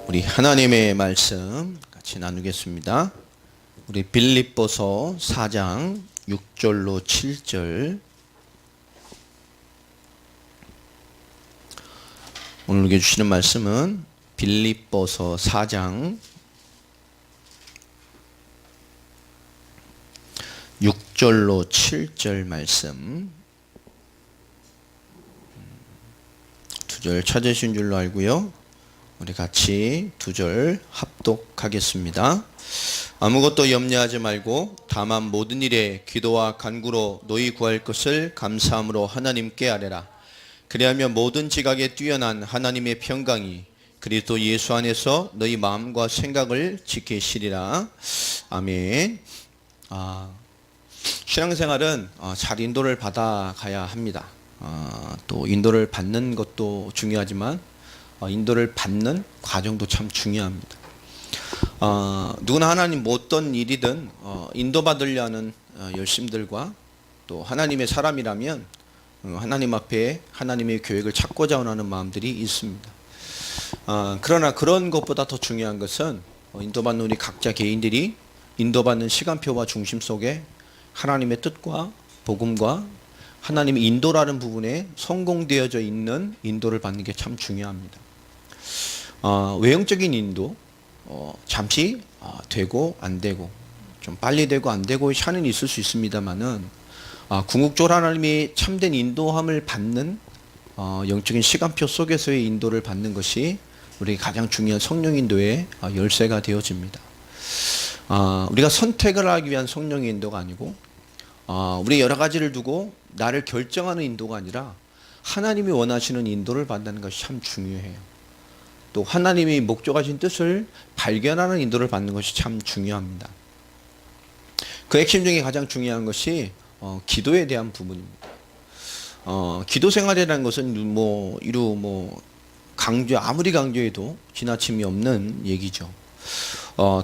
우리 하나님의 말씀 같이 나누겠습니다. 우리 빌립보서 4장 6절로 7절. 오늘 우리에게 주시는 말씀은 빌립보서 4장 6절로 7절 말씀. 두 절 찾으신 줄로 알고요. 우리 같이 두 절 합독하겠습니다. 아무것도 염려하지 말고 다만 모든 일에 기도와 간구로 너희 구할 것을 감사함으로 하나님께 아뢰라. 그리하면 모든 지각에 뛰어난 하나님의 평강이 그리스도 예수 안에서 너희 마음과 생각을 지키시리라. 아멘. 신앙생활은 잘 인도를 받아가야 합니다. 또 인도를 받는 것도 중요하지만 인도를 받는 과정도 참 중요합니다. 누구나 하나님 뭐 어떤 일이든 인도받으려 하는 열심들과 또 하나님의 사람이라면 하나님 앞에 하나님의 계획을 찾고자 원하는 마음들이 있습니다. 그러나 그런 것보다 더 중요한 것은 인도받는 우리 각자 개인들이 인도받는 시간표와 중심 속에 하나님의 뜻과 복음과 하나님의 인도라는 부분에 성공되어져 있는 인도를 받는 게 참 중요합니다. 외형적인 인도, 잠시 되고 안 되고 좀 빨리 되고 안 되고 샤는 있을 수 있습니다만은 궁극적으로 하나님이 참된 인도함을 받는 영적인 시간표 속에서의 인도를 받는 것이 우리 가장 중요한 성령 인도의 열쇠가 되어집니다. 우리가 선택을 하기 위한 성령의 인도가 아니고 우리 여러 가지를 두고 나를 결정하는 인도가 아니라 하나님이 원하시는 인도를 받는 것이 참 중요해요. 또 하나님이 목적하신 뜻을 발견하는 인도를 받는 것이 참 중요합니다. 그 핵심 중에 가장 중요한 것이 기도에 대한 부분입니다. 기도 생활이라는 것은 아무리 강조해도 지나침이 없는 얘기죠.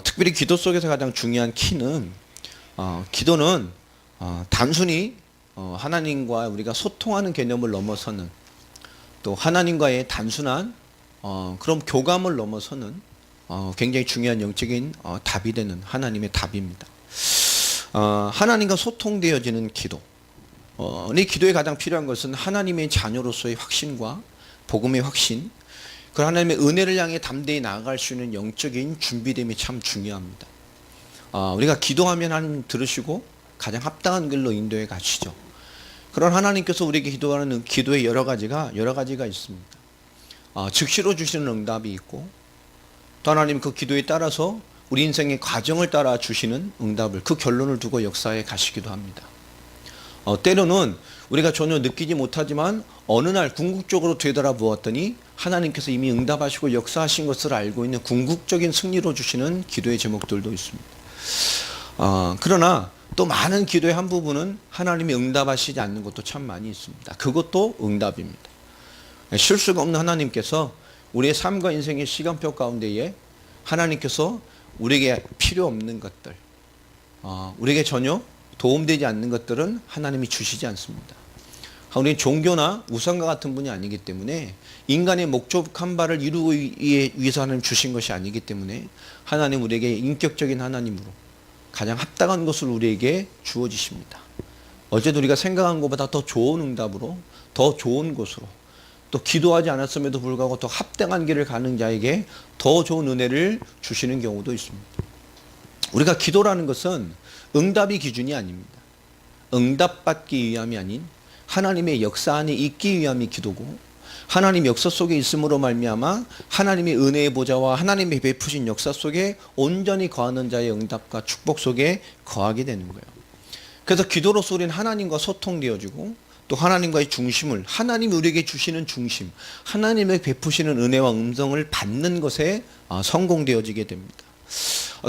특별히 기도 속에서 가장 중요한 키는 기도는 단순히 하나님과 우리가 소통하는 개념을 넘어서는 또 하나님과의 단순한 그런 교감을 넘어서는 굉장히 중요한 영적인 답이 되는 하나님의 답입니다. 하나님과 소통되어지는 기도. 이 기도에 가장 필요한 것은 하나님의 자녀로서의 확신과 복음의 확신, 그 하나님의 은혜를 향해 담대히 나아갈 수 있는 영적인 준비됨이 참 중요합니다. 우리가 기도하면 하나님 들으시고 가장 합당한 길로 인도해 가시죠. 그런 하나님께서 우리에게 기도하는 기도의 여러 가지가 있습니다. 즉시로 주시는 응답이 있고 또 하나님 그 기도에 따라서 우리 인생의 과정을 따라 주시는 응답을 그 결론을 두고 역사에 가시기도 합니다. 때로는 우리가 전혀 느끼지 못하지만 어느 날 궁극적으로 되돌아보았더니 하나님께서 이미 응답하시고 역사하신 것을 알고 있는 궁극적인 승리로 주시는 기도의 제목들도 있습니다. 그러나 또 많은 기도의 한 부분은 하나님이 응답하시지 않는 것도 참 많이 있습니다. 그것도 응답입니다. 실수가 없는 하나님께서 우리의 삶과 인생의 시간표 가운데에 하나님께서 우리에게 필요 없는 것들, 우리에게 전혀 도움되지 않는 것들은 하나님이 주시지 않습니다. 우리는 종교나 우상과 같은 분이 아니기 때문에 인간의 목적한 바를 이루기 위해서 하나님 주신 것이 아니기 때문에 하나님 우리에게 인격적인 하나님으로 가장 합당한 것을 우리에게 주어지십니다. 어제도 우리가 생각한 것보다 더 좋은 응답으로 더 좋은 곳으로 또 기도하지 않았음에도 불구하고 더 합당한 길을 가는 자에게 더 좋은 은혜를 주시는 경우도 있습니다. 우리가 기도라는 것은 응답이 기준이 아닙니다. 응답받기 위함이 아닌 하나님의 역사 안에 있기 위함이 기도고 하나님 역사 속에 있음으로 말미암아 하나님의 은혜의 보좌와 하나님의 베푸신 역사 속에 온전히 거하는 자의 응답과 축복 속에 거하게 되는 거예요. 그래서 기도로서 우리는 하나님과 소통되어지고 또 하나님과의 중심을 하나님이 우리에게 주시는 중심, 하나님의 베푸시는 은혜와 음성을 받는 것에 성공되어지게 됩니다.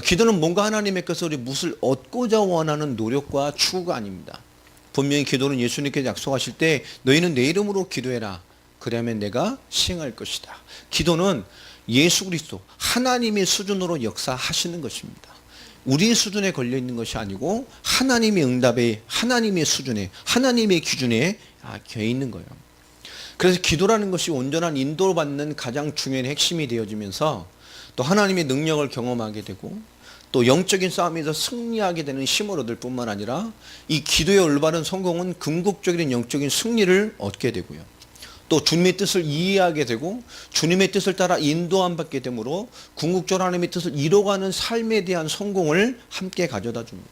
기도는 뭔가 하나님께서 우리 무엇을 얻고자 원하는 노력과 추구가 아닙니다. 분명히 기도는 예수님께서 약속하실 때 너희는 내 이름으로 기도해라. 그러면 내가 시행할 것이다. 기도는 예수 그리스도 하나님의 수준으로 역사하시는 것입니다. 우리의 수준에 걸려 있는 것이 아니고 하나님의 응답에 하나님의 수준에 하나님의 기준에 겨 있는 거예요. 그래서 기도라는 것이 온전한 인도를 받는 가장 중요한 핵심이 되어지면서 또 하나님의 능력을 경험하게 되고 또 영적인 싸움에서 승리하게 되는 힘을 얻을 뿐만 아니라 이 기도의 올바른 성공은 궁극적인 영적인 승리를 얻게 되고요. 또 주님의 뜻을 이해하게 되고 주님의 뜻을 따라 인도함 받게 되므로 궁극적으로 하나님의 뜻을 이뤄가는 삶에 대한 성공을 함께 가져다 줍니다.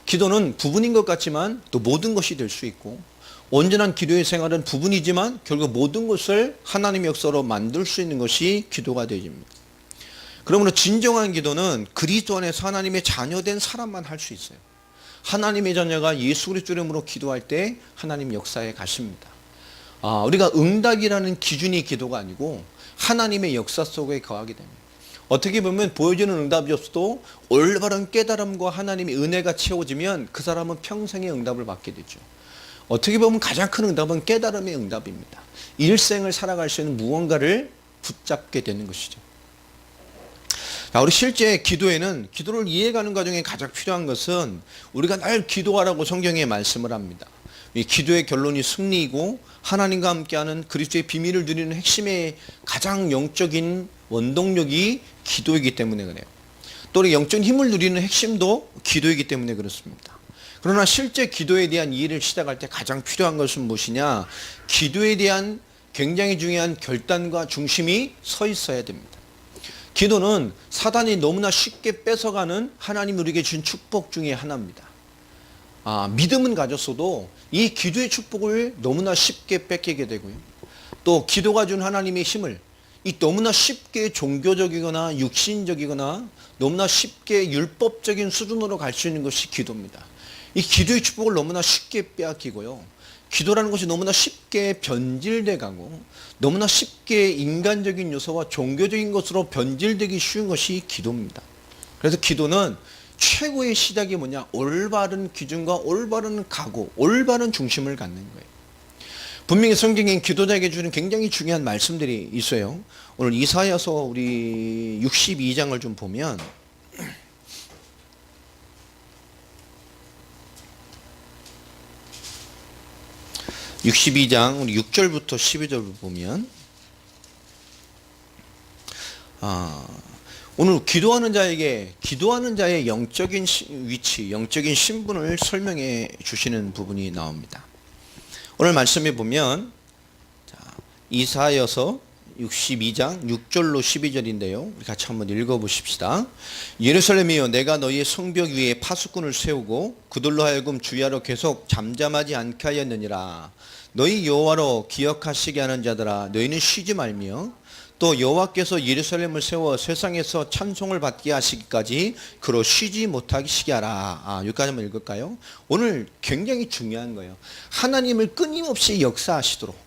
기도는 부분인 것 같지만 또 모든 것이 될 수 있고 온전한 기도의 생활은 부분이지만 결국 모든 것을 하나님의 역사로 만들 수 있는 것이 기도가 되집니다. 그러므로 진정한 기도는 그리스도 안에서 하나님의 자녀된 사람만 할 수 있어요. 하나님의 자녀가 예수 그리스도 이름으로 기도할 때 하나님 역사에 가십니다. 우리가 응답이라는 기준이 기도가 아니고 하나님의 역사 속에 거하게 됩니다. 어떻게 보면 보여지는 응답이 없어도 올바른 깨달음과 하나님의 은혜가 채워지면 그 사람은 평생의 응답을 받게 되죠. 어떻게 보면 가장 큰 응답은 깨달음의 응답입니다. 일생을 살아갈 수 있는 무언가를 붙잡게 되는 것이죠. 우리 실제 기도에는 기도를 이해가는 과정에 가장 필요한 것은 우리가 늘 기도하라고 성경에 말씀을 합니다. 이 기도의 결론이 승리이고 하나님과 함께하는 그리스도의 비밀을 누리는 핵심의 가장 영적인 원동력이 기도이기 때문에 그래요. 또 우리 영적인 힘을 누리는 핵심도 기도이기 때문에 그렇습니다. 그러나 실제 기도에 대한 이해를 시작할 때 가장 필요한 것은 무엇이냐? 기도에 대한 굉장히 중요한 결단과 중심이 서 있어야 됩니다. 기도는 사단이 너무나 쉽게 뺏어가는 하나님 우리에게 준 축복 중에 하나입니다. 믿음은 가졌어도 이 기도의 축복을 너무나 쉽게 뺏기게 되고요. 또 기도가 준 하나님의 힘을 이 너무나 쉽게 종교적이거나 육신적이거나 너무나 쉽게 율법적인 수준으로 갈 수 있는 것이 기도입니다. 이 기도의 축복을 너무나 쉽게 빼앗기고요. 기도라는 것이 너무나 쉽게 변질돼 가고 너무나 쉽게 인간적인 요소와 종교적인 것으로 변질되기 쉬운 것이 기도입니다. 그래서 기도는 최고의 시작이 뭐냐? 올바른 기준과 올바른 각오, 올바른 중심을 갖는 거예요. 분명히 성경에 기도자에게 주는 굉장히 중요한 말씀들이 있어요. 오늘 이사야서 우리 62장을 좀 보면 62장 우리 6절부터 12절을 보면 오늘 기도하는 자의 영적인 위치, 영적인 신분을 설명해 주시는 부분이 나옵니다. 오늘 말씀에 보면 이사야서 62장 6절로 12절인데요. 우리 같이 한번 읽어보십시다. 예루살렘이여, 내가 너희의 성벽 위에 파수꾼을 세우고 그들로 하여금 주야로 계속 잠잠하지 않게 하였느니라. 너희 여호와로 기억하시게 하는 자들아, 너희는 쉬지 말며 또 여호와께서 예루살렘을 세워 세상에서 찬송을 받게 하시기까지 그로 쉬지 못하시게 하라. 여기까지 한번 읽을까요? 오늘 굉장히 중요한 거예요. 하나님을 끊임없이 역사하시도록,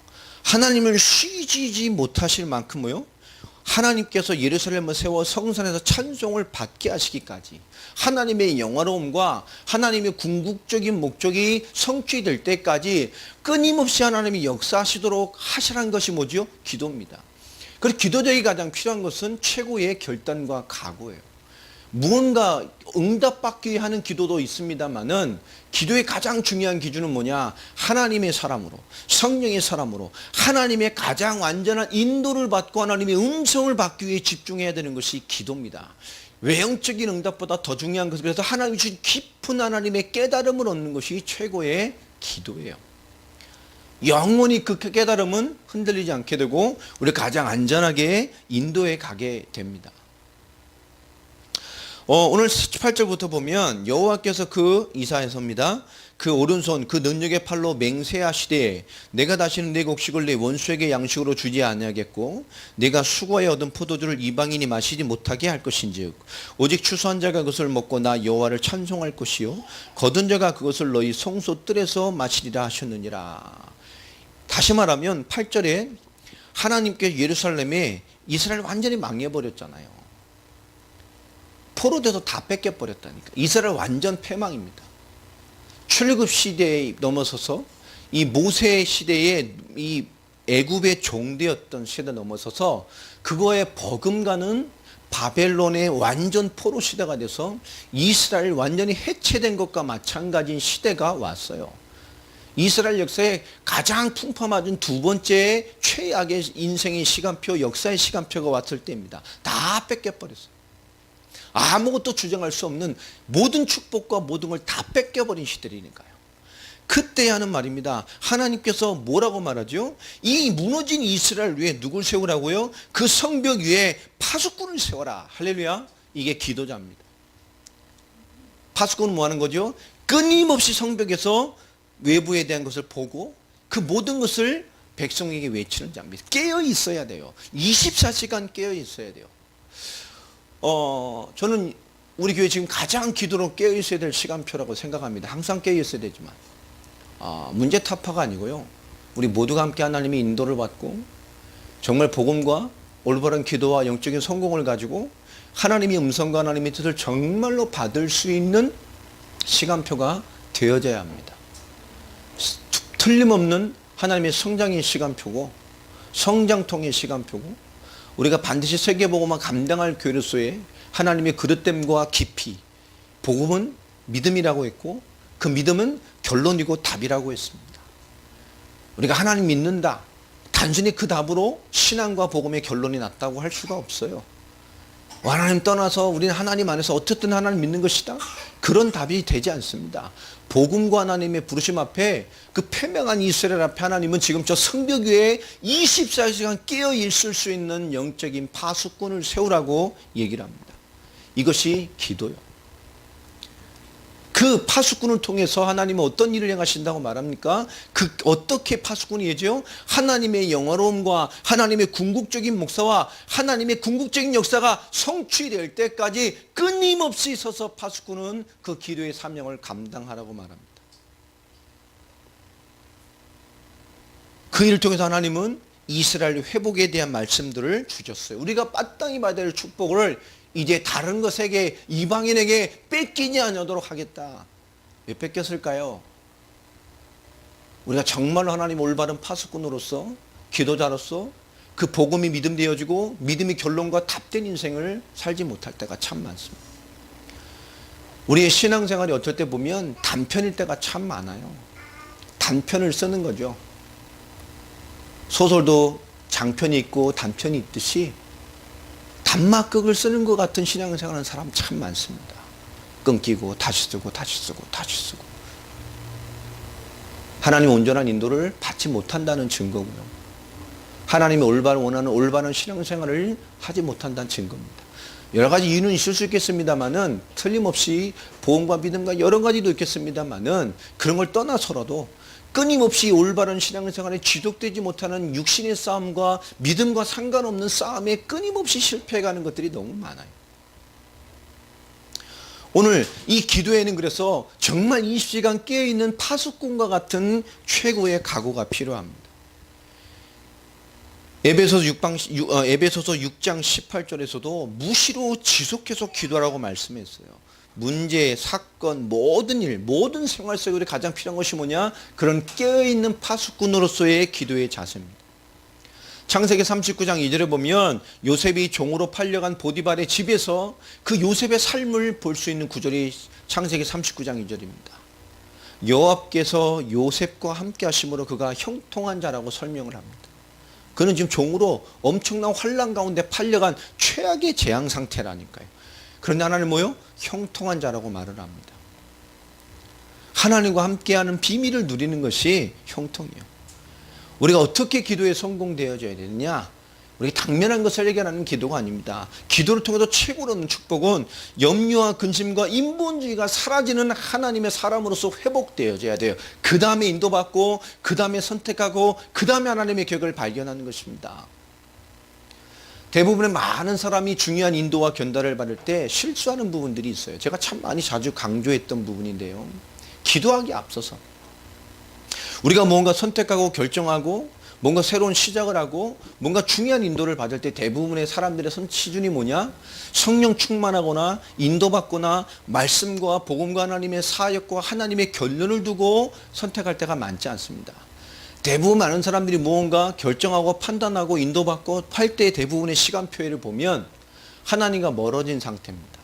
하나님을 쉬지 못하실 만큼요, 하나님께서 예루살렘을 세워 성산에서 찬송을 받게 하시기까지 하나님의 영화로움과 하나님의 궁극적인 목적이 성취될 때까지 끊임없이 하나님이 역사하시도록 하시라는 것이 뭐죠? 기도입니다. 그래서 기도자에게 가장 필요한 것은 최고의 결단과 각오예요. 무언가 응답받기 위해 하는 기도도 있습니다만은 기도의 가장 중요한 기준은 뭐냐? 하나님의 사람으로, 성령의 사람으로 하나님의 가장 완전한 인도를 받고 하나님의 음성을 받기 위해 집중해야 되는 것이 기도입니다. 외형적인 응답보다 더 중요한 것은 그래서 하나님이 주신 깊은 하나님의 깨달음을 얻는 것이 최고의 기도예요. 영원히 그 깨달음은 흔들리지 않게 되고 우리가 가장 안전하게 인도에 가게 됩니다. 오늘 18절부터 보면 여호와께서 그 이사야서입니다. 그 오른손 그 능력의 팔로 맹세하시되 내가 다시는 내 곡식을 내 원수에게 양식으로 주지 아니하겠고 내가 수고하여 얻은 포도주를 이방인이 마시지 못하게 할 것인즉 오직 추수한 자가 그것을 먹고 나 여호와를 찬송할 것이요 거둔 자가 그것을 너희 성소 뜰에서 마시리라 하셨느니라. 다시 말하면 8절에 하나님께서 예루살렘에 이스라엘 완전히 망해버렸잖아요. 포로돼서 다 뺏겨버렸다니까. 이스라엘 완전 패망입니다. 출애굽 시대에 넘어서서 이 모세 시대에 이 애굽의 종되었던 시대 넘어서서 그거에 버금가는 바벨론의 완전 포로 시대가 돼서 이스라엘 완전히 해체된 것과 마찬가지인 시대가 왔어요. 이스라엘 역사에 가장 풍파맞은 두 번째 최악의 인생의 시간표, 역사의 시간표가 왔을 때입니다. 다 뺏겨버렸어요. 아무것도 주장할 수 없는 모든 축복과 모든 걸 다 뺏겨버린 시대이니까요. 그때 하는 말입니다. 하나님께서 뭐라고 말하죠? 이 무너진 이스라엘 위에 누굴 세우라고요? 그 성벽 위에 파수꾼을 세워라. 할렐루야. 이게 기도자입니다. 파수꾼은 뭐 하는 거죠? 끊임없이 성벽에서 외부에 대한 것을 보고 그 모든 것을 백성에게 외치는 자입니다. 깨어 있어야 돼요. 24시간 깨어 있어야 돼요. 저는 우리 교회 지금 가장 기도로 깨어 있어야 될 시간표라고 생각합니다. 항상 깨어 있어야 되지만 문제 타파가 아니고요. 우리 모두가 함께 하나님의 인도를 받고 정말 복음과 올바른 기도와 영적인 성공을 가지고 하나님의 음성과 하나님의 뜻을 정말로 받을 수 있는 시간표가 되어져야 합니다. 틀림없는 하나님의 성장의 시간표고 성장통의 시간표고 우리가 반드시 세계복음만 감당할 교회로서의 하나님의 그릇됨과 깊이, 복음은 믿음이라고 했고 그 믿음은 결론이고 답이라고 했습니다. 우리가 하나님 믿는다. 단순히 그 답으로 신앙과 복음의 결론이 났다고 할 수가 없어요. 하나님 떠나서 우리는 하나님 안에서 어쨌든 하나님 믿는 것이다. 그런 답이 되지 않습니다. 복음과 하나님의 부르심 앞에 그 패망한 이스라엘 앞에 하나님은 지금 저 성벽 위에 24시간 깨어 있을 수 있는 영적인 파수꾼을 세우라고 얘기를 합니다. 이것이 기도요. 그 파수꾼을 통해서 하나님은 어떤 일을 행하신다고 말합니까? 어떻게 파수꾼이 되죠? 하나님의 영화로움과 하나님의 궁극적인 목사와 하나님의 궁극적인 역사가 성취될 때까지 끊임없이 서서 파수꾼은 그 기도의 사명을 감당하라고 말합니다. 그 일을 통해서 하나님은 이스라엘 회복에 대한 말씀들을 주셨어요. 우리가 마땅히 받아야 할 축복을 이제 다른 것에게 이방인에게 뺏기지 않도록 하겠다. 왜 뺏겼을까요? 우리가 정말로 하나님 올바른 파수꾼으로서 기도자로서 그 복음이 믿음되어지고 믿음이 결론과 답된 인생을 살지 못할 때가 참 많습니다. 우리의 신앙생활이 어떨 때 보면 단편일 때가 참 많아요. 단편을 쓰는 거죠. 소설도 장편이 있고 단편이 있듯이 단막극을 쓰는 것 같은 신앙생활하는 사람 참 많습니다. 끊기고 다시 쓰고 다시 쓰고 다시 쓰고 하나님 온전한 인도를 받지 못한다는 증거고요. 하나님이 원하는 올바른 신앙생활을 하지 못한다는 증거입니다. 여러 가지 이유는 있을 수 있겠습니다만은 틀림없이 복음과 믿음과 여러 가지도 있겠습니다만은 그런 걸 떠나서라도 끊임없이 올바른 신앙생활에 지속되지 못하는 육신의 싸움과 믿음과 상관없는 싸움에 끊임없이 실패해가는 것들이 너무 많아요. 오늘 이 기도에는 그래서 정말 20시간 깨어있는 파수꾼과 같은 최고의 각오가 필요합니다. 에베소서 6장 18절에서도 무시로 지속해서 기도하라고 말씀했어요. 문제, 사건, 모든 일, 모든 생활 속에 가장 필요한 것이 뭐냐? 그런 깨어있는 파수꾼으로서의 기도의 자세입니다. 창세기 39장 2절에 보면 요셉이 종으로 팔려간 보디발의 집에서 그 요셉의 삶을 볼 수 있는 구절이 창세기 39장 2절입니다. 여호와께서 요셉과 함께 하심으로 그가 형통한 자라고 설명을 합니다. 그는 지금 종으로 엄청난 환난 가운데 팔려간 최악의 재앙 상태라니까요. 그런데 하나님 뭐요? 형통한 자라고 말을 합니다. 하나님과 함께하는 비밀을 누리는 것이 형통이에요. 우리가 어떻게 기도에 성공되어져야 되느냐? 우리가 당면한 것을 해결하는 기도가 아닙니다. 기도를 통해서 최고로 얻는 축복은 염려와 근심과 인본주의가 사라지는 하나님의 사람으로서 회복되어져야 돼요. 그 다음에 인도받고 그 다음에 선택하고 그 다음에 하나님의 계획을 발견하는 것입니다. 대부분의 많은 사람이 중요한 인도와 견달을 받을 때 실수하는 부분들이 있어요. 제가 참 많이 자주 강조했던 부분인데요. 기도하기 앞서서 우리가 뭔가 선택하고 결정하고 뭔가 새로운 시작을 하고 뭔가 중요한 인도를 받을 때 대부분의 사람들의 기준이 뭐냐? 성령 충만하거나 인도받거나 말씀과 복음과 하나님의 사역과 하나님의 결론을 두고 선택할 때가 많지 않습니다. 대부분 많은 사람들이 무언가 결정하고 판단하고 인도받고 할 때 대부분의 시간표를 보면 하나님과 멀어진 상태입니다.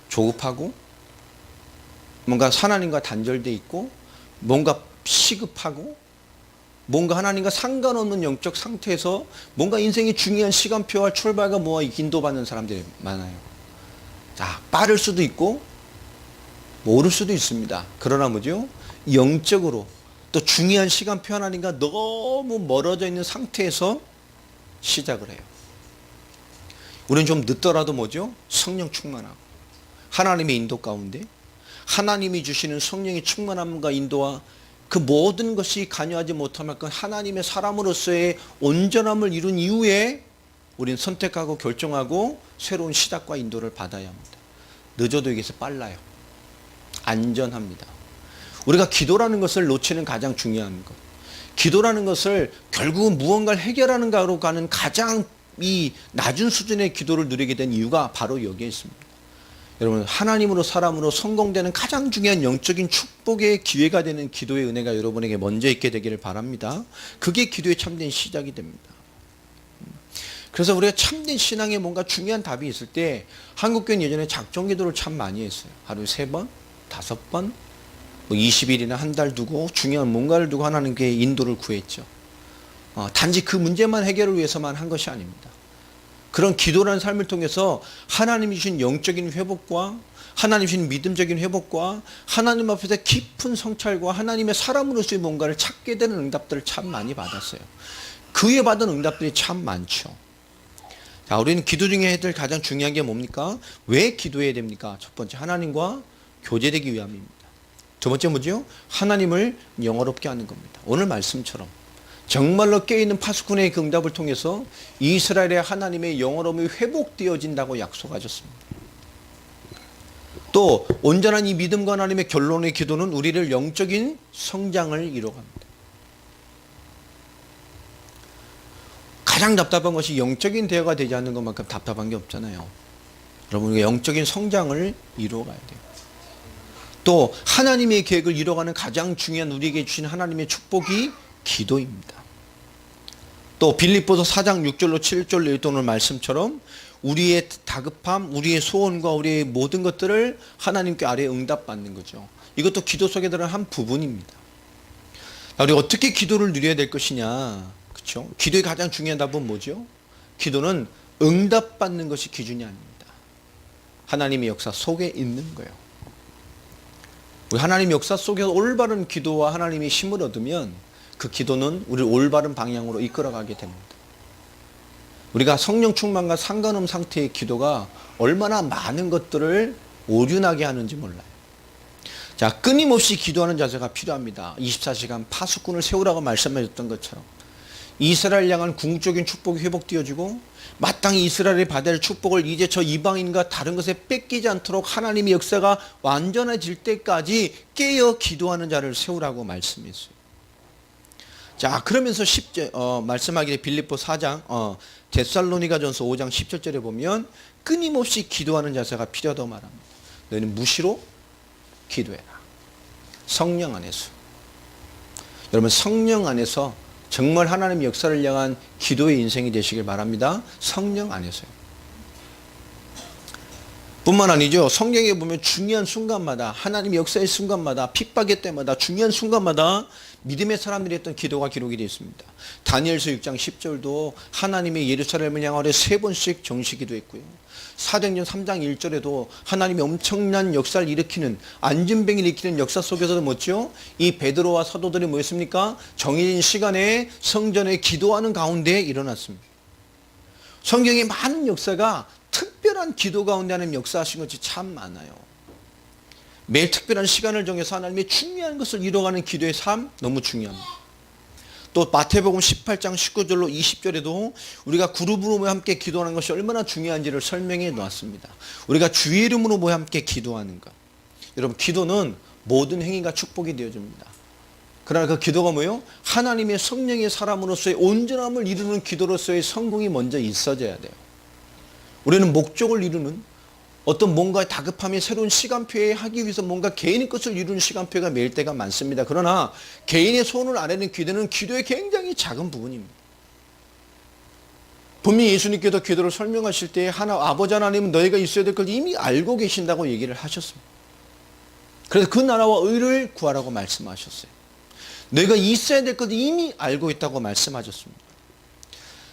조급하고 뭔가 하나님과 단절돼 있고 뭔가 시급하고 뭔가 하나님과 상관없는 영적 상태에서 뭔가 인생의 중요한 시간표와 출발과 뭐와 인도받는 사람들이 많아요. 자, 빠를 수도 있고 모를 수도 있습니다. 그러나 뭐죠? 영적으로 또 중요한 시간표 하나님과 너무 멀어져 있는 상태에서 시작을 해요. 우리는 좀 늦더라도 뭐죠? 성령 충만하고 하나님의 인도 가운데 하나님이 주시는 성령의 충만함과 인도와 그 모든 것이 관여하지 못하면 하나님의 사람으로서의 온전함을 이룬 이후에 우리는 선택하고 결정하고 새로운 시작과 인도를 받아야 합니다. 늦어도 여기서 빨라요. 안전합니다. 우리가 기도라는 것을 놓치는 가장 중요한 것. 기도라는 것을 결국은 무언가를 해결하는 가로 가는 가장 이 낮은 수준의 기도를 누리게 된 이유가 바로 여기에 있습니다. 여러분, 하나님으로 사람으로 성공되는 가장 중요한 영적인 축복의 기회가 되는 기도의 은혜가 여러분에게 먼저 있게 되기를 바랍니다. 그게 기도의 참된 시작이 됩니다. 그래서 우리가 참된 신앙에 뭔가 중요한 답이 있을 때 한국교회는 예전에 작정 기도를 참 많이 했어요. 하루에 3번, 5번, 20일이나 한 달 두고 중요한 뭔가를 두고 하나님께 인도를 구했죠. 단지 그 문제만 해결을 위해서만 한 것이 아닙니다. 그런 기도라는 삶을 통해서 하나님이 주신 영적인 회복과 하나님이 주신 믿음적인 회복과 하나님 앞에서 깊은 성찰과 하나님의 사람으로서의 뭔가를 찾게 되는 응답들을 참 많이 받았어요. 그 후에 받은 응답들이 참 많죠. 자, 우리는 기도 중에 해야 될 가장 중요한 게 뭡니까? 왜 기도해야 됩니까? 첫 번째, 하나님과 교제되기 위함입니다. 두 번째 뭐죠? 하나님을 영화롭게 하는 겁니다. 오늘 말씀처럼 정말로 깨어있는 파수꾼의 그 응답을 통해서 이스라엘의 하나님의 영화로움이 회복되어진다고 약속하셨습니다. 또 온전한 이 믿음과 하나님의 결론의 기도는 우리를 영적인 성장을 이뤄갑니다. 가장 답답한 것이 영적인 대화가 되지 않는 것만큼 답답한 게 없잖아요. 여러분, 우리가 영적인 성장을 이루어가야 돼요. 또 하나님의 계획을 이뤄가는 가장 중요한 우리에게 주신 하나님의 축복이 기도입니다. 또 빌립보서 4장 6절로 7절로 읽던 오늘 말씀처럼 우리의 다급함, 우리의 소원과 우리의 모든 것들을 하나님께 아래 응답받는 거죠. 이것도 기도 속에 들어간 한 부분입니다. 우리 어떻게 기도를 누려야 될 것이냐, 그렇죠? 기도의 가장 중요한 답은 뭐죠? 기도는 응답받는 것이 기준이 아닙니다. 하나님의 역사 속에 있는 거예요. 우리 하나님의 역사 속에서 올바른 기도와 하나님의 힘을 얻으면 그 기도는 우리를 올바른 방향으로 이끌어가게 됩니다. 우리가 성령 충만과 상관없는 상태의 기도가 얼마나 많은 것들을 오륜하게 하는지 몰라요. 자, 끊임없이 기도하는 자세가 필요합니다. 24시간 파수꾼을 세우라고 말씀하셨던 것처럼 이스라엘 향한 궁극적인 축복이 회복되어지고 마땅히 이스라엘이 받아야 할 축복을 이제 저 이방인과 다른 것에 뺏기지 않도록 하나님의 역사가 완전해질 때까지 깨어 기도하는 자를 세우라고 말씀했어요. 자, 그러면서 말씀하기를 빌립보 4장 데살로니가전서 5장 17절에 보면 끊임없이 기도하는 자세가 필요하다고 말합니다. 너희는 무시로 기도해라. 성령 안에서. 여러분, 성령 안에서 정말 하나님의 역사를 향한 기도의 인생이 되시길 바랍니다. 성령 안에서요. 뿐만 아니죠. 성경에 보면 중요한 순간마다, 하나님의 역사의 순간마다, 핍박의 때마다, 중요한 순간마다 믿음의 사람들이 했던 기도가 기록이 되어 있습니다. 다니엘서 6장 10절도 하나님의 예루살렘을 향하여 3번씩 정시 기도했고요. 사도행전 3장 1절에도 하나님의 엄청난 역사를 일으키는, 안진뱅이를 일으키는 역사 속에서도 뭐죠? 이 베드로와 사도들이 뭐였습니까? 정해진 시간에 성전에 기도하는 가운데 일어났습니다. 성경의 많은 역사가 특별한 기도 가운데 하나님 역사하신 것이 참 많아요. 매일 특별한 시간을 정해서 하나님의 중요한 것을 이뤄가는 기도의 삶 너무 중요합니다. 또 마태복음 18장 19절로 20절에도 우리가 그룹으로 모여 함께 기도하는 것이 얼마나 중요한지를 설명해 놓았습니다. 우리가 주의 이름으로 모여 함께 기도하는 것. 여러분, 기도는 모든 행위가 축복이 되어줍니다. 그러나 그 기도가 뭐예요? 하나님의 성령의 사람으로서의 온전함을 이루는 기도로서의 성공이 먼저 있어져야 돼요. 우리는 목적을 이루는 어떤 뭔가 다급함이 새로운 시간표에 하기 위해서 뭔가 개인의 것을 이루는 시간표가 매일 때가 많습니다. 그러나 개인의 소원을 아뢰는 기도는 기도의 굉장히 작은 부분입니다. 분명히 예수님께서 기도를 설명하실 때 아버지 하나님은 너희가 있어야 될 걸 이미 알고 계신다고 얘기를 하셨습니다. 그래서 그 나라와 의를 구하라고 말씀하셨어요. 너희가 있어야 될 것을 이미 알고 있다고 말씀하셨습니다.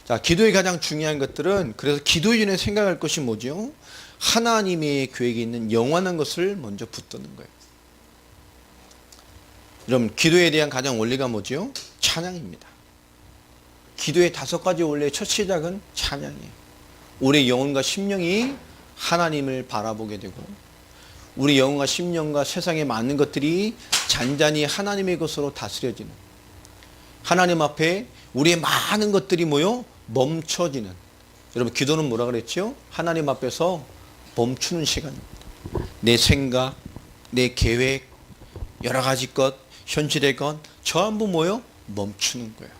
자, 기도의 가장 중요한 것들은, 그래서 기도 전에 생각할 것이 뭐죠? 하나님의 계획이 있는 영원한 것을 먼저 붙드는 거예요. 여러분, 기도에 대한 가장 원리가 뭐죠? 찬양입니다. 기도의 5가지 원리의 첫 시작은 찬양이에요. 우리의 영혼과 심령이 하나님을 바라보게 되고, 우리 영혼과 심령과 세상의 많은 것들이 잔잔히 하나님의 것으로 다스려지는, 하나님 앞에 우리의 많은 것들이 뭐요? 멈춰지는. 여러분, 기도는 뭐라 그랬죠? 하나님 앞에서 멈추는 시간입니다. 내 생각, 내 계획, 여러 가지 것, 현실의 것 전부 뭐요? 멈추는 거예요.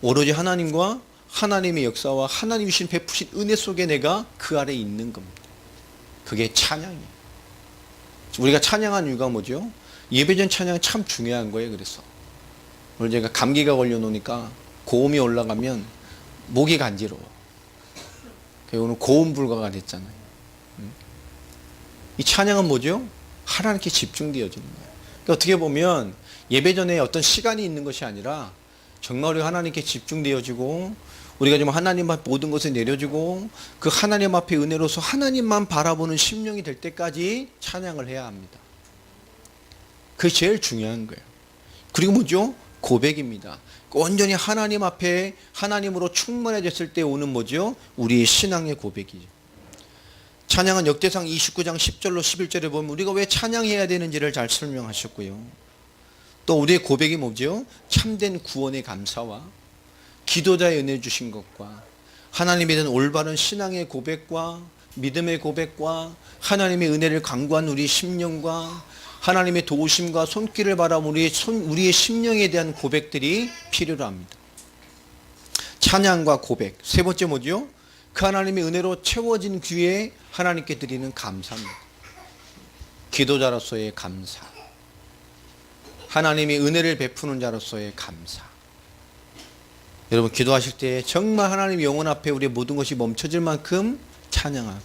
오로지 하나님과 하나님의 역사와 하나님이 주신 베푸신 은혜 속에 내가 그 아래에 있는 겁니다. 그게 찬양이에요. 우리가 찬양한 이유가 뭐죠? 예배전 찬양이 참 중요한 거예요. 그래서 오늘 제가 감기가 걸려 놓으니까 고음이 올라가면 목이 간지러워. 오늘 고음 불가가 됐잖아요. 이 찬양은 뭐죠? 하나님께 집중되어지는 거예요. 그러니까 어떻게 보면 예배전에 어떤 시간이 있는 것이 아니라 정말 우리가 하나님께 집중되어지고, 우리가 좀 하나님 앞에 모든 것을 내려주고, 그 하나님 앞에 은혜로서 하나님만 바라보는 심령이 될 때까지 찬양을 해야 합니다. 그게 제일 중요한 거예요. 그리고 뭐죠? 고백입니다. 온전히 하나님 앞에 하나님으로 충만해졌을 때 오는 뭐죠? 우리의 신앙의 고백이죠. 찬양은 역대상 29장 10절로 11절에 보면 우리가 왜 찬양해야 되는지를 잘 설명하셨고요. 또 우리의 고백이 뭐죠? 참된 구원의 감사와 기도자의 은혜 주신 것과 하나님에 대한 올바른 신앙의 고백과 믿음의 고백과 하나님의 은혜를 간구한 우리 심령과 하나님의 도우심과 손길을 바라보는 우리의 심령에 대한 고백들이 필요로 합니다. 찬양과 고백. 세 번째 뭐죠? 그 하나님의 은혜로 채워진 귀에 하나님께 드리는 감사입니다. 기도자로서의 감사. 하나님의 은혜를 베푸는 자로서의 감사. 여러분, 기도하실 때 정말 하나님 영혼 앞에 우리의 모든 것이 멈춰질 만큼 찬양하고,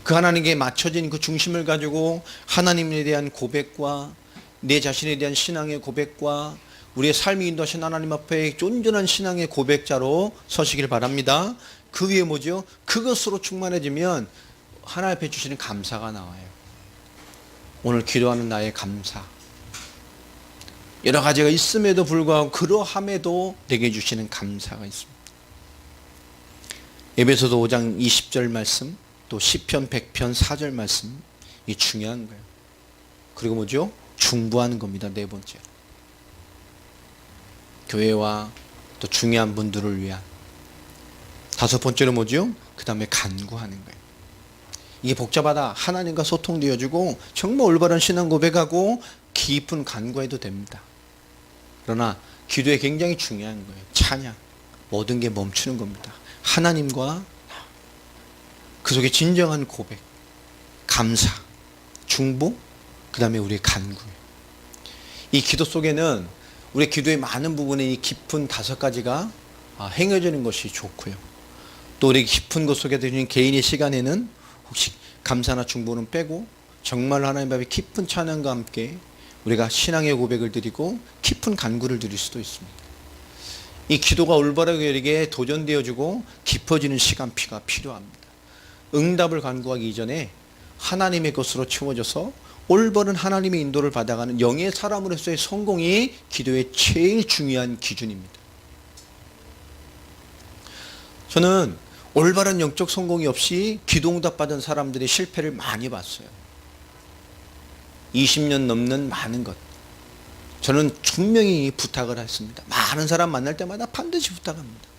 그 하나님께 맞춰진 그 중심을 가지고 하나님에 대한 고백과 내 자신에 대한 신앙의 고백과 우리의 삶이 인도하신 하나님 앞에 온전한 신앙의 고백자로 서시길 바랍니다. 그 위에 뭐죠? 그것으로 충만해지면 하나님 앞에 주시는 감사가 나와요. 오늘 기도하는 나의 감사. 여러 가지가 있음에도 불구하고 그러함에도 내게 주시는 감사가 있습니다. 에베소서 5장 20절 말씀, 또 시편 100편 4절 말씀, 이 중요한 거예요. 그리고 뭐죠? 중보하는 겁니다. 네 번째. 교회와 또 중요한 분들을 위한. 다섯 번째로 뭐죠? 그 다음에 간구하는 거예요. 이게 복잡하다. 하나님과 소통되어지고 정말 올바른 신앙 고백하고 깊은 간구해도 됩니다. 그러나 기도에 굉장히 중요한 거예요. 찬양. 모든 게 멈추는 겁니다. 하나님과 그 속에 진정한 고백, 감사, 중보, 그 다음에 우리의 간구예요. 이 기도 속에는 우리 기도의 많은 부분에 이 깊은 5가지가 행해지는 것이 좋고요. 또 우리 깊은 것 속에 드는 개인의 시간에는 혹시 감사나 중보는 빼고 정말 하나님 앞에 깊은 찬양과 함께 우리가 신앙의 고백을 드리고 깊은 간구를 드릴 수도 있습니다. 이 기도가 올바르게 도전되어지고 깊어지는 시간표가 필요합니다. 응답을 간구하기 이전에 하나님의 것으로 채워져서 올바른 하나님의 인도를 받아가는 영의 사람으로서의 성공이 기도의 제일 중요한 기준입니다. 저는 올바른 영적 성공이 없이 기도 응답 받은 사람들의 실패를 많이 봤어요. 20년 넘는 많은 것. 저는 분명히 부탁을 했습니다. 많은 사람 만날 때마다 반드시 부탁합니다.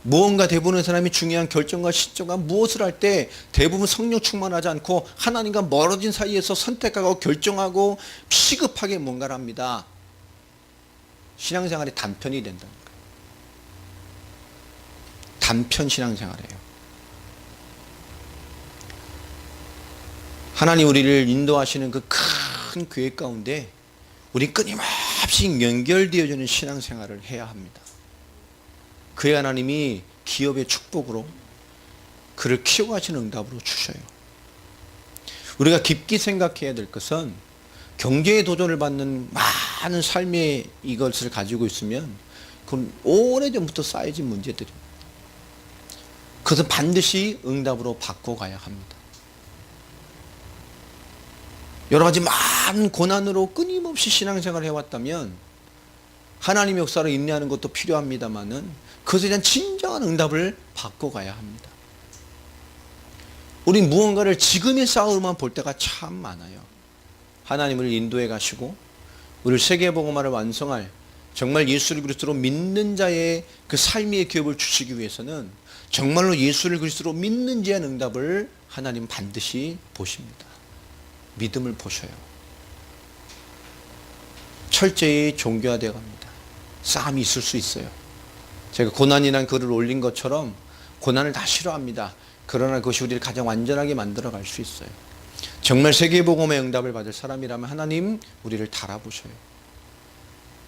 무언가 대부분의 사람이 중요한 결정과 신조가 무엇을 할 때 대부분 성령 충만하지 않고 하나님과 멀어진 사이에서 선택하고 결정하고 시급하게 뭔가를 합니다. 신앙생활이 단편이 된다는 거예요. 단편 신앙생활이에요. 하나님 우리를 인도하시는 그 큰 계획 가운데 우리 끊임없이 연결되어지는 신앙생활을 해야 합니다. 그의 하나님이 기업의 축복으로 그를 키워가시는 응답으로 주셔요. 우리가 깊게 생각해야 될 것은 경제의 도전을 받는 많은 삶의 이것을 가지고 있으면 그건 오래전부터 쌓여진 문제들입니다. 그것은 반드시 응답으로 바꿔가야 합니다. 여러 가지 많은 고난으로 끊임없이 신앙생활을 해왔다면 하나님의 역사로 인내하는 것도 필요합니다만은 그것에 대한 진정한 응답을 바꿔가야 합니다. 우린 무언가를 지금의 싸움만 볼 때가 참 많아요. 하나님을 인도해 가시고 우리를 세계복음화를 완성할 정말 예수를 그리스도로 믿는 자의 그 삶의 기업을 주시기 위해서는 정말로 예수를 그리스도로 믿는 자의 응답을 하나님 반드시 보십니다. 믿음을 보셔요. 철저히 종교화되어 갑니다. 싸움이 있을 수 있어요. 제가 고난이란 글을 올린 것처럼 고난을 다 싫어합니다. 그러나 그것이 우리를 가장 완전하게 만들어 갈 수 있어요. 정말 세계복음의 응답을 받을 사람이라면 하나님 우리를 달아보셔요.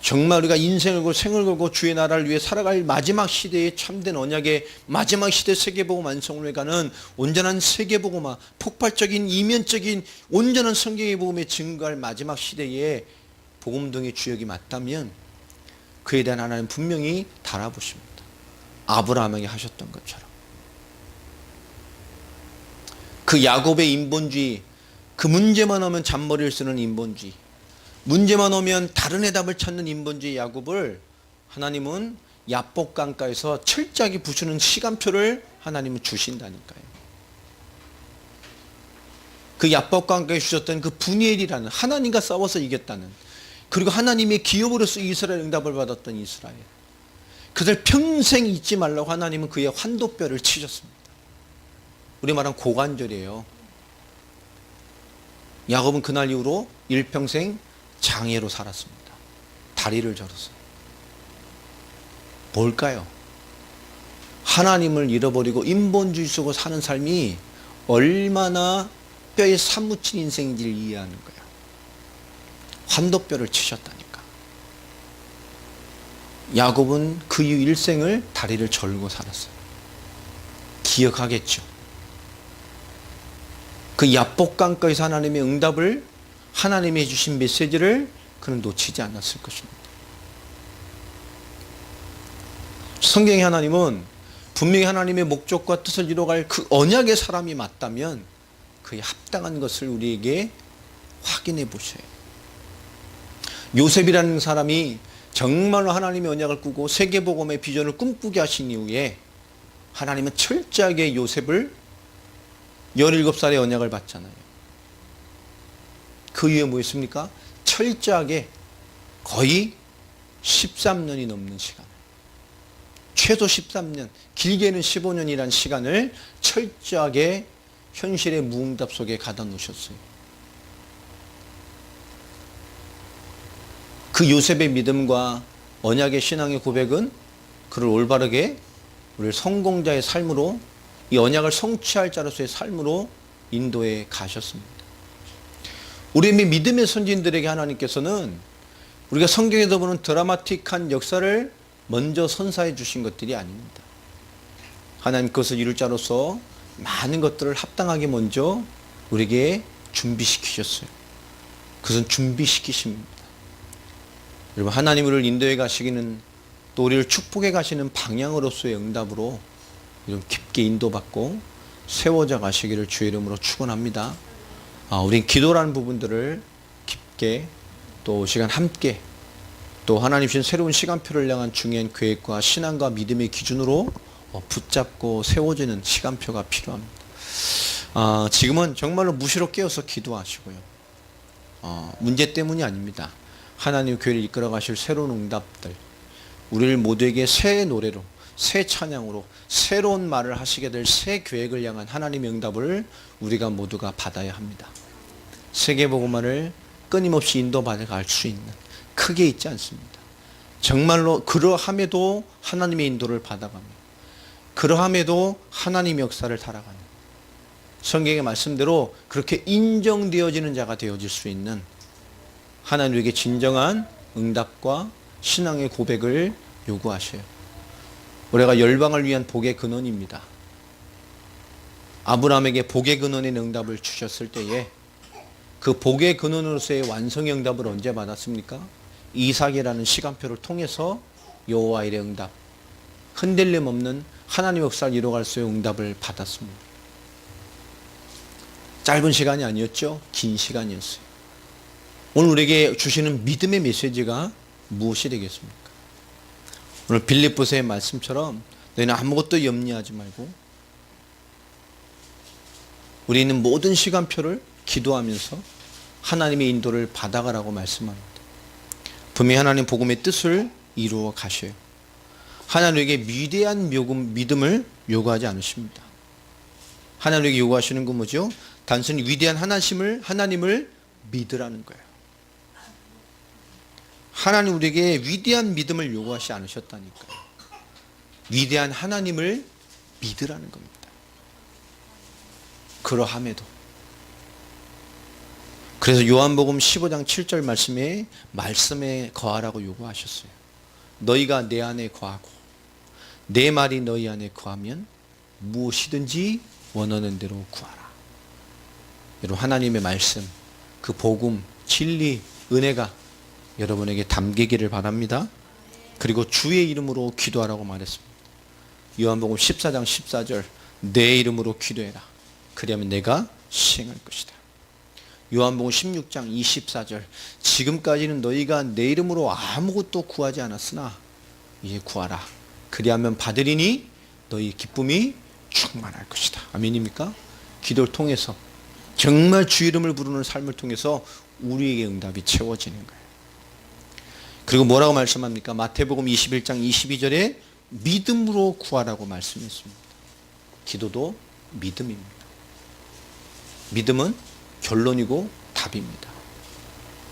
정말 우리가 인생을 걸고 생을 걸고 주의 나라를 위해 살아갈 마지막 시대의 참된 언약의 마지막 시대 세계복음 완성을 위해 가는 온전한 세계복음화, 폭발적인 이면적인 온전한 성경의 복음에 증거할 마지막 시대에 복음등의 주역이 맞다면 그에 대한 하나님 분명히 달아보십니다. 아브라함에게 하셨던 것처럼. 그 야곱의 인본주의, 그 문제만 오면 잔머리를 쓰는 인본주의, 문제만 오면 다른 해답을 찾는 인본주의 야곱을 하나님은 야복강가에서 철저하게 부수는 시간표를 하나님은 주신다니까요. 그 야복강가에 주셨던 그 분이엘이라는 하나님과 싸워서 이겼다는, 그리고 하나님의 기업으로서 이스라엘 응답을 받았던 이스라엘, 그들 평생 잊지 말라고 하나님은 그의 환도뼈를 치셨습니다. 우리 말하는 고관절이에요. 야곱은 그날 이후로 일평생 장애로 살았습니다. 다리를 절었어요. 뭘까요? 하나님을 잃어버리고 인본주의 속으로 사는 삶이 얼마나 뼈에 사무친 인생인지를 이해하는 거예요. 환도뼈를 치셨다니까. 야곱은 그 이후 일생을 다리를 절고 살았어요. 기억하겠죠. 그 야복강가에서 하나님의 응답을, 하나님이 해주신 메시지를 그는 놓치지 않았을 것입니다. 성경의 하나님은 분명히 하나님의 목적과 뜻을 이뤄갈 그 언약의 사람이 맞다면 그에 합당한 것을 우리에게 확인해 보셔요. 요셉이라는 사람이 정말로 하나님의 언약을 꾸고 세계복음의 비전을 꿈꾸게 하신 이후에 하나님은 철저하게 요셉을 17살의 언약을 받잖아요. 그 이후에 뭐였습니까? 철저하게 거의 13년이 넘는 시간, 최소 13년, 길게는 15년이라는 시간을 철저하게 현실의 무응답 속에 가다 놓으셨어요. 그 요셉의 믿음과 언약의 신앙의 고백은 그를 올바르게 우리를 성공자의 삶으로, 이 언약을 성취할 자로서의 삶으로 인도해 가셨습니다. 우리의 믿음의 선진들에게 하나님께서는 우리가 성경에서 보는 드라마틱한 역사를 먼저 선사해 주신 것들이 아닙니다. 하나님 그것을 이룰 자로서 많은 것들을 합당하게 먼저 우리에게 준비시키셨어요. 그것은 준비시키십니다. 여러분, 하나님 우리를 인도해 가시기는, 또 우리를 축복해 가시는 방향으로서의 응답으로 좀 깊게 인도받고 세워져 가시기를 주의 이름으로 축원합니다. 우린 기도라는 부분들을 깊게, 또 시간 함께, 또 하나님 주신 새로운 시간표를 향한 중요한 계획과 신앙과 믿음의 기준으로 붙잡고 세워지는 시간표가 필요합니다. 지금은 정말로 무시로 깨어서 기도하시고요. 문제 때문이 아닙니다. 하나님 교회를 이끌어 가실 새로운 응답들, 우리를 모두에게 새 노래로, 새 찬양으로 새로운 말을 하시게 될 새 계획을 향한 하나님의 응답을 우리가 모두가 받아야 합니다. 세계복음화를 끊임없이 인도받아 갈 수 있는, 크게 있지 않습니다. 정말로 그러함에도 하나님의 인도를 받아가며, 그러함에도 하나님의 역사를 달아가는, 성경의 말씀대로 그렇게 인정되어지는 자가 되어질 수 있는 하나님에게 진정한 응답과 신앙의 고백을 요구하셔요. 우리가 열방을 위한 복의 근원입니다. 아브라함에게 복의 근원의 응답을 주셨을 때에 그 복의 근원으로서의 완성의 응답을 언제 받았습니까? 이삭이라는 시간표를 통해서 여호와 일의 응답, 흔들림 없는 하나님의 역사를 이루어갈 수 있는 응답을 받았습니다. 짧은 시간이 아니었죠. 긴 시간이었어요. 오늘 우리에게 주시는 믿음의 메시지가 무엇이 되겠습니까? 오늘 빌립보서의 말씀처럼 너희는 아무것도 염려하지 말고 우리는 모든 시간표를 기도하면서 하나님의 인도를 받아가라고 말씀합니다. 분명히 하나님 복음의 뜻을 이루어 가셔요. 하나님에게 위대한 믿음을 요구하지 않으십니다. 하나님에게 요구하시는 건 뭐죠? 단순히 위대한 하나님을 믿으라는 거예요. 하나님 우리에게 위대한 믿음을 요구하지 않으셨다니까요. 위대한 하나님을 믿으라는 겁니다. 그러함에도. 그래서 요한복음 15장 7절 말씀에 거하라고 요구하셨어요. 너희가 내 안에 거하고 내 말이 너희 안에 거하면 무엇이든지 원하는 대로 구하라. 여러분 하나님의 말씀, 그 복음, 진리, 은혜가 여러분에게 담기기를 바랍니다. 그리고 주의 이름으로 기도하라고 말했습니다. 요한복음 14장 14절 내 이름으로 기도해라. 그리하면 내가 시행할 것이다. 요한복음 16장 24절 지금까지는 너희가 내 이름으로 아무것도 구하지 않았으나 이제 구하라. 그리하면 받으리니 너희 기쁨이 충만할 것이다. 아멘입니까? 기도를 통해서 정말 주 이름을 부르는 삶을 통해서 우리에게 응답이 채워지는 거예요. 그리고 뭐라고 말씀합니까? 마태복음 21장 22절에 믿음으로 구하라고 말씀했습니다. 기도도 믿음입니다. 믿음은 결론이고 답입니다.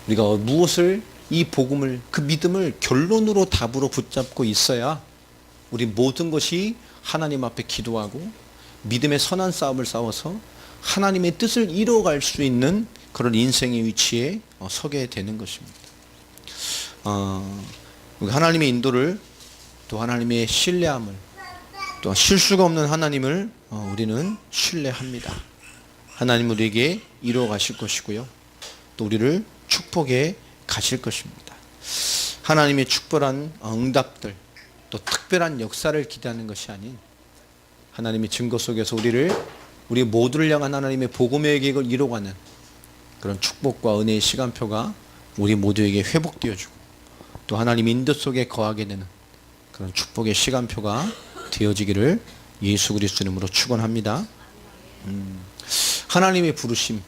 우리가 무엇을 이 복음을 그 믿음을 결론으로 답으로 붙잡고 있어야 우리 모든 것이 하나님 앞에 기도하고 믿음의 선한 싸움을 싸워서 하나님의 뜻을 이뤄갈 수 있는 그런 인생의 위치에 서게 되는 것입니다. 하나님의 인도를 또 하나님의 신뢰함을 또 실수가 없는 하나님을 우리는 신뢰합니다. 하나님 우리에게 이루어 가실 것이고요. 또 우리를 축복해 가실 것입니다. 하나님의 축복한 응답들 또 특별한 역사를 기대하는 것이 아닌 하나님의 증거 속에서 우리 모두를 향한 하나님의 복음의 계획을 이루어가는 그런 축복과 은혜의 시간표가 우리 모두에게 회복되어주고 또 하나님 인도 속에 거하게 되는 그런 축복의 시간표가 되어지기를 예수 그리스도 이름으로 축원합니다. 하나님의 부르심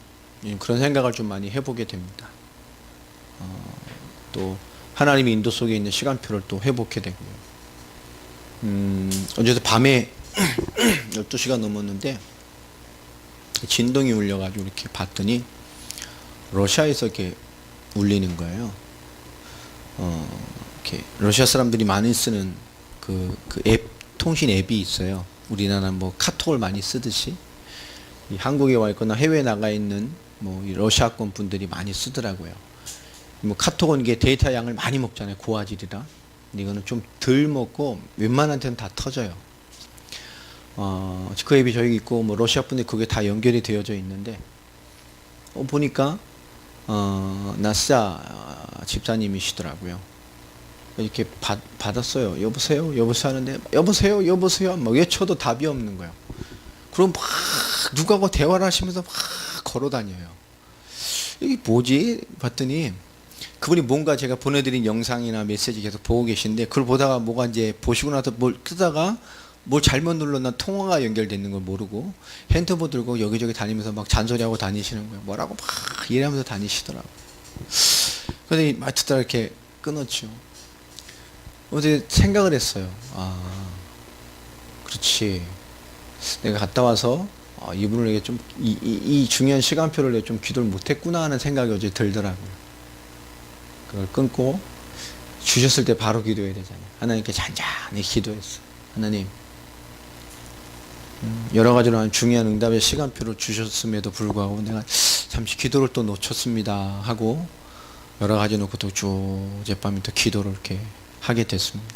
그런 생각을 좀 많이 해보게 됩니다. 또 하나님의 인도 속에 있는 시간표를 또 회복해 되고요. 어제도 밤에 12시가 넘었는데 진동이 울려가지고 이렇게 봤더니 러시아에서 이렇게 울리는 거예요. 이렇게 러시아 사람들이 많이 쓰는 그 통신 앱이 있어요. 우리나라 뭐 카톡을 많이 쓰듯이 한국에 와 있거나 해외에 나가 있는 뭐 러시아권 분들이 많이 쓰더라고요. 뭐 카톡은 이게 데이터 양을 많이 먹잖아요. 고화질이라. 근데 이거는 좀 덜 먹고 웬만한 데는 다 터져요. 그 앱이 저기 있고 뭐 러시아 분들이 그게 다 연결이 되어져 있는데 보니까 나사 집사님이시더라고요. 이렇게 받았어요. 여보세요 하는데 여보세요 막 외쳐도 답이 없는 거예요. 그럼 막 누가하고 대화를 하시면서 막 걸어 다녀요. 이게 뭐지? 봤더니 그분이 뭔가 제가 보내드린 영상이나 메시지 계속 보고 계신데 그걸 보다가 뭐가 이제 보시고 나서 뭘 뜨다가 뭘 잘못 눌렀나 통화가 연결되는 걸 모르고 핸드폰 들고 여기저기 다니면서 막 잔소리하고 다니시는 거예요. 뭐라고 막 일하면서 다니시더라고요. 근데 말 듣다가 이렇게 끊었죠. 어제 생각을 했어요. 그렇지. 내가 갔다 와서 이분을 좀 이 중요한 시간표를 좀 기도를 못했구나 하는 생각이 어제 들더라고요. 그걸 끊고 주셨을 때 바로 기도해야 되잖아요. 하나님께 잔잔히 기도했어요. 하나님 여러 가지로 한 중요한 응답의 시간표를 주셨음에도 불구하고 내가 잠시 기도를 또 놓쳤습니다 하고 여러 가지 놓고 또 쭉 어젯밤에 또 기도를 이렇게 하게 됐습니다.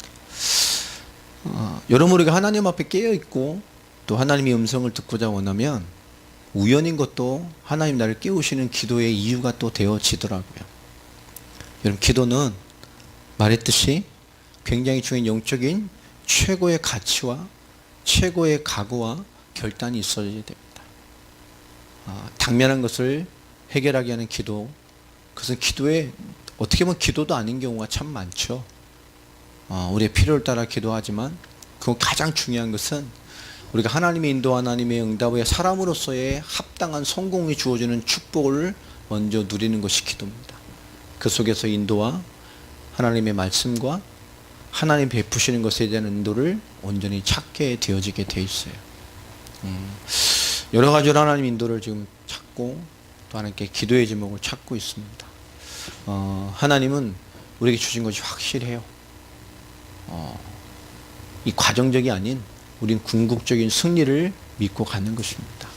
여러분 우리가 하나님 앞에 깨어있고 또 하나님의 음성을 듣고자 원하면 우연인 것도 하나님 나를 깨우시는 기도의 이유가 또 되어지더라고요. 여러분 기도는 말했듯이 굉장히 중요한 영적인 최고의 가치와 최고의 각오와 결단이 있어야 됩니다. 당면한 것을 해결하게 하는 기도, 그것은 기도에 어떻게 보면 기도도 아닌 경우가 참 많죠. 우리의 필요를 따라 기도하지만 그 가장 중요한 것은 우리가 하나님의 인도, 하나님의 응답에 사람으로서의 합당한 성공이 주어지는 축복을 먼저 누리는 것이 기도입니다. 그 속에서 인도와 하나님의 말씀과 하나님 베푸시는 것에 대한 인도를 온전히 찾게 되어지게 돼 있어요. 여러 가지로 하나님 인도를 지금 찾고 또 하나님께 기도의 제목을 찾고 있습니다. 하나님은 우리에게 주신 것이 확실해요. 이 과정적이 아닌 우린 궁극적인 승리를 믿고 가는 것입니다.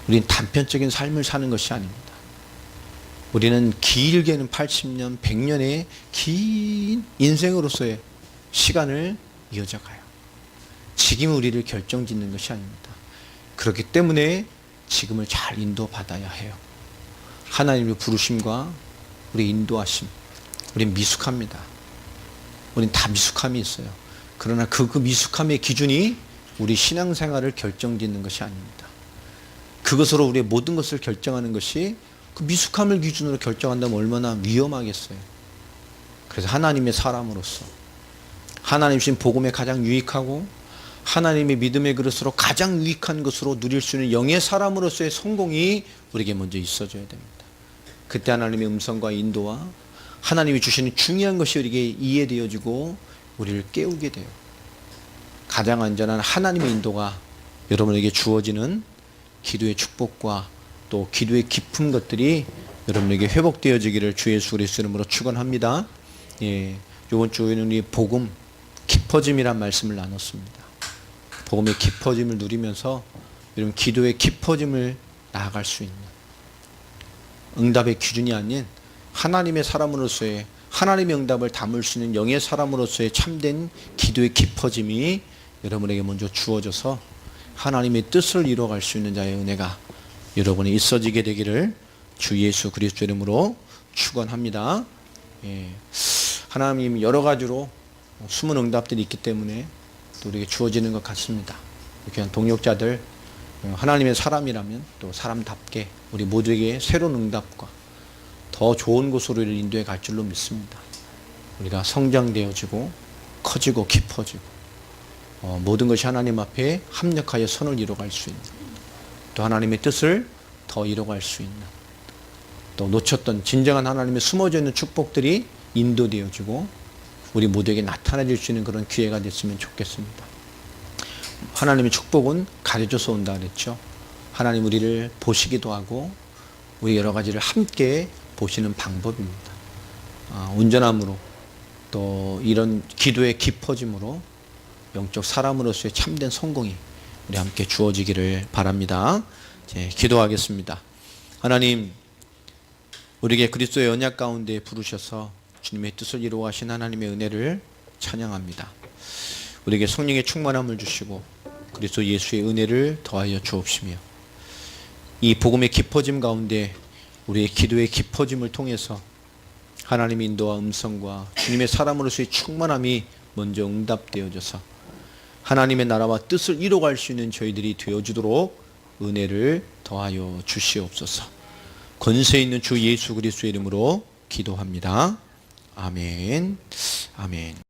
우린 단편적인 삶을 사는 것이 아닙니다. 우리는 길게는 80년, 100년의 긴 인생으로서의 시간을 이어져 가요. 지금이 우리를 결정짓는 것이 아닙니다. 그렇기 때문에 지금을 잘 인도받아야 해요. 하나님의 부르심과 우리 인도하심, 우린 미숙합니다. 우린 다 미숙함이 있어요. 그러나 그 미숙함의 기준이 우리 신앙생활을 결정짓는 것이 아닙니다. 그것으로 우리의 모든 것을 결정하는 것이 그 미숙함을 기준으로 결정한다면 얼마나 위험하겠어요. 그래서 하나님의 사람으로서 하나님 주신 복음에 가장 유익하고 하나님의 믿음의 그릇으로 가장 유익한 것으로 누릴 수 있는 영의 사람으로서의 성공이 우리에게 먼저 있어져야 됩니다. 그때 하나님의 음성과 인도와 하나님이 주시는 중요한 것이 우리에게 이해되어지고 우리를 깨우게 돼요. 가장 안전한 하나님의 인도가 여러분에게 주어지는 기도의 축복과 또 기도의 깊은 것들이 여러분에게 회복되어지기를 주 예수 그리스도 이름으로 축원합니다. 이번 주에는 우리 복음 깊어짐이란 말씀을 나눴습니다. 복음의 깊어짐을 누리면서 여러분 기도의 깊어짐을 나아갈 수 있는 응답의 기준이 아닌 하나님의 사람으로서의 하나님의 응답을 담을 수 있는 영의 사람으로서의 참된 기도의 깊어짐이 여러분에게 먼저 주어져서 하나님의 뜻을 이루어갈 수 있는 자의 은혜가 여러분이 있어지게 되기를 주 예수 그리스도 이름으로 축원합니다. 하나님 여러 가지로 숨은 응답들이 있기 때문에 또 우리에게 주어지는 것 같습니다. 이렇게 동역자들 하나님의 사람이라면 또 사람답게 우리 모두에게 새로운 응답과 더 좋은 곳으로 인도해 갈 줄로 믿습니다. 우리가 성장되어지고 커지고 깊어지고 모든 것이 하나님 앞에 합력하여 선을 이루어갈 수 있는 또 하나님의 뜻을 더 이루어갈 수 있는 또 놓쳤던 진정한 하나님의 숨어져 있는 축복들이 인도되어지고 우리 모두에게 나타나질 수 있는 그런 기회가 됐으면 좋겠습니다. 하나님의 축복은 가려져서 온다 그랬죠. 하나님 우리를 보시기도 하고 우리 여러 가지를 함께 보시는 방법입니다. 온전함으로 또 이런 기도의 깊어짐으로 영적 사람으로서의 참된 성공이 우리 함께 주어지기를 바랍니다. 기도하겠습니다. 하나님 우리에게 그리스도의 언약 가운데 부르셔서 주님의 뜻을 이루어 가신 하나님의 은혜를 찬양합니다. 우리에게 성령의 충만함을 주시고 그리스도 예수의 은혜를 더하여 주옵시며 이 복음의 깊어짐 가운데 우리의 기도의 깊어짐을 통해서 하나님의 인도와 음성과 주님의 사람으로서의 충만함이 먼저 응답되어져서 하나님의 나라와 뜻을 이루어갈 수 있는 저희들이 되어주도록 은혜를 더하여 주시옵소서. 권세 있는 주 예수 그리스도의 이름으로 기도합니다. 아멘. 아멘.